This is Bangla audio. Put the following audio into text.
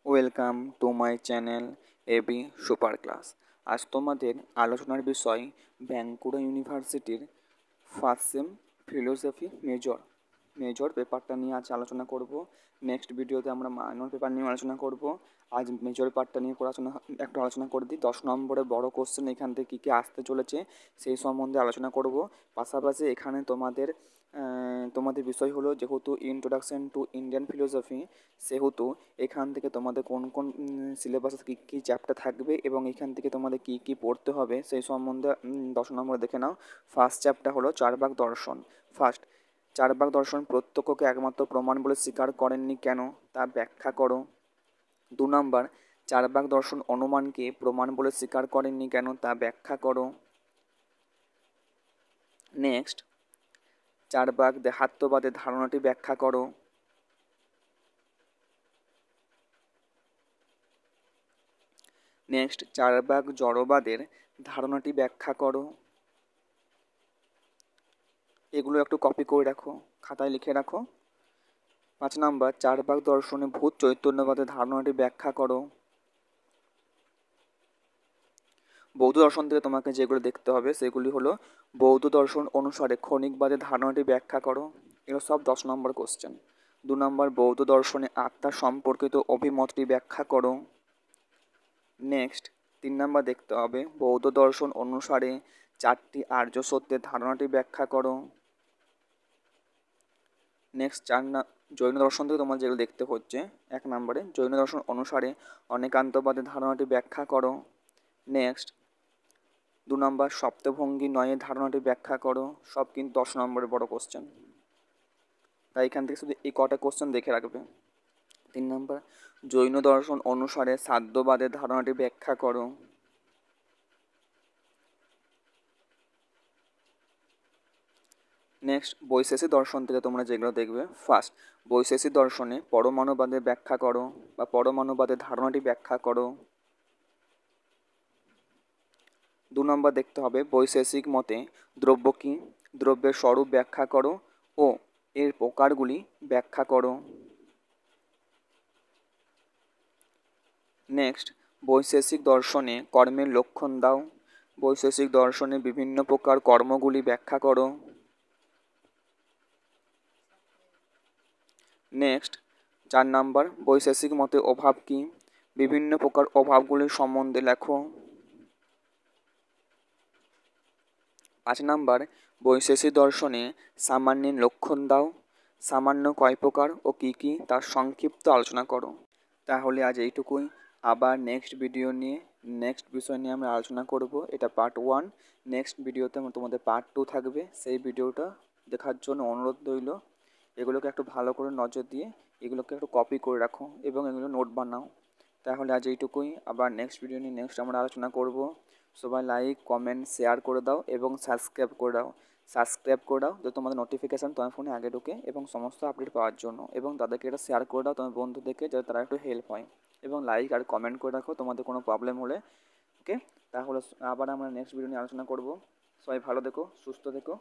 Welcome to my channel AB super class. আজ তোমাদের আলোচনার বিষয় বাঁকুড়া ইউনিভার্সিটির ফার্স্ট সেম ফিলোসফি মেজর পেপারটা নিয়ে আজ আলোচনা করব। নেক্সট ভিডিওতে আমরা মাইনর পেপার নিয়ে আলোচনা করব। আজ মেজর পার্টটা নিয়ে একটু আলোচনা করে দিই। 10 নম্বরের বড় কোশ্চেন এখান থেকে কী কী আসতে চলেছে সেই সম্বন্ধে আলোচনা করব। পাশাপাশি এখানে তোমাদের বিষয় হলো, যেহেতু ইন্ট্রোডাকশন টু ইন্ডিয়ান ফিলোসফি, সেহেতু এখান থেকে তোমাদের কোন কোন সিলেবাসে কী কী চ্যাপ্টার থাকবে এবং এখান থেকে তোমাদের কী কী পড়তে হবে সেই সম্বন্ধে 10 নম্বরে দেখে নাও। ফার্স্ট চ্যাপ্টার হলো চারবাক দর্শন। চারবাক দর্শন প্রত্যক্ষকে একমাত্র প্রমাণ বলে স্বীকার করেননি কেন, তা ব্যাখ্যা করো। 2 নম্বর, চারবাক দর্শন অনুমানকে প্রমাণ বলে স্বীকার করেননি কেন, তা ব্যাখ্যা করো। নেক্সট, চারবাক দেহাত্মবাদের ধারণাটি ব্যাখ্যা করো। নেক্সট, চারবাক জড়বাদের ধারণাটি ব্যাখ্যা করো। এগুলো একটু কপি করে রাখো, খাতায় লিখে রাখো। 5 নম্বর, চারবাক দর্শনে ভূত চৈতন্যবাদের ধারণাটি ব্যাখ্যা করো। বৌদ্ধ দর্শন থেকে তোমাকে যেগুলো দেখতে হবে সেগুলি হলো, বৌদ্ধ দর্শন অনুসারে ক্ষণিকবাদের ধারণাটি ব্যাখ্যা করো। এগুলো সব 10 নম্বর কোশ্চেন। 2 নম্বর, বৌদ্ধ দর্শনে আত্মা সম্পর্কিত অভিমতটি ব্যাখ্যা করো। নেক্সট, 3 নম্বর দেখতে হবে, বৌদ্ধ দর্শন অনুসারে 4টি আর্য সত্যের ধারণাটি ব্যাখ্যা করো। নেক্সট, জৈন দর্শন থেকে তোমার যেগুলো দেখতে হচ্ছে, 1 নম্বরে জৈন দর্শন অনুসারে অনেকান্তবাদের ধারণাটি ব্যাখ্যা করো। নেক্সট, 2 নম্বর, সপ্তভঙ্গি নয়ের ধারণাটি ব্যাখ্যা করো। সব কিন্তু 10 নম্বরের বড় কোশ্চেন, তাই এখান থেকে শুধু এই কটা কোশ্চেন দেখে রাখবে। 3 নম্বর, জৈন দর্শন অনুসারে সাধ্যবাদের ধারণাটি ব্যাখ্যা করো। নেক্সট, বৈশেষিক দর্শন থেকে তোমরা যেগুলো দেখবে, ফার্স্ট, বৈশেষিক দর্শনে পরমাণুবাদের ব্যাখ্যা করো বা পরমাণুবাদের ধারণাটি ব্যাখ্যা করো। 2 নম্বর দেখতে হবে, বৈশেষিক মতে দ্রব্য কী, দ্রব্যের স্বরূপ ব্যাখ্যা করো ও এর প্রকারগুলি ব্যাখ্যা করো। নেক্সট, বৈশেষিক দর্শনে কর্মের লক্ষণ দাও। বৈশেষিক দর্শনে বিভিন্ন প্রকার কর্মগুলি ব্যাখ্যা করো। নেক্সট, 4 নম্বর, বৈশেষিক মতে অভাব কী, বিভিন্ন প্রকার অভাবগুলির সম্বন্ধে লেখো। 5 নম্বর, বৈশেষিক দর্শনে সামান্যের লক্ষণ দাও। সামান্য কয় প্রকার ও কী কী তার সংক্ষিপ্ত আলোচনা করো। তাহলে আজ এইটুকুই। আবার নেক্সট বিষয় নিয়ে আমরা আলোচনা করব। এটা পার্ট 1। নেক্সট ভিডিওতে তোমাদের পার্ট 2 থাকবে। সেই ভিডিওটা দেখার জন্য অনুরোধ রইল। এগুলোকে একটু ভালো করে নজর দিয়ে এগুলোকে একটু কপি করে রাখো এবং এগুলো নোট বানাও। তাহলে আজ এইটুকুই। আবার নেক্সট ভিডিও নিয়ে আমরা আলোচনা করব। সবাই লাইক, কমেন্ট, শেয়ার করে দাও এবং সাবস্ক্রাইব করে দাও যাতে তোমাদের নোটিফিকেশান তোমার ফোনে আগে ঢোকে এবং সমস্ত আপডেট পাওয়ার জন্য, এবং তাদেরকে এটা শেয়ার করে দাও তোমার বন্ধুদেরকে, যাতে তারা একটু হেল্প হয়। এবং লাইক আর কমেন্ট করে রাখো তোমাদের কোনো প্রবলেম হলে। ওকে, তাহলে আবার আমরা নেক্সট ভিডিও নিয়ে আলোচনা করব। সবাই ভালো থেকো, সুস্থ থেকো।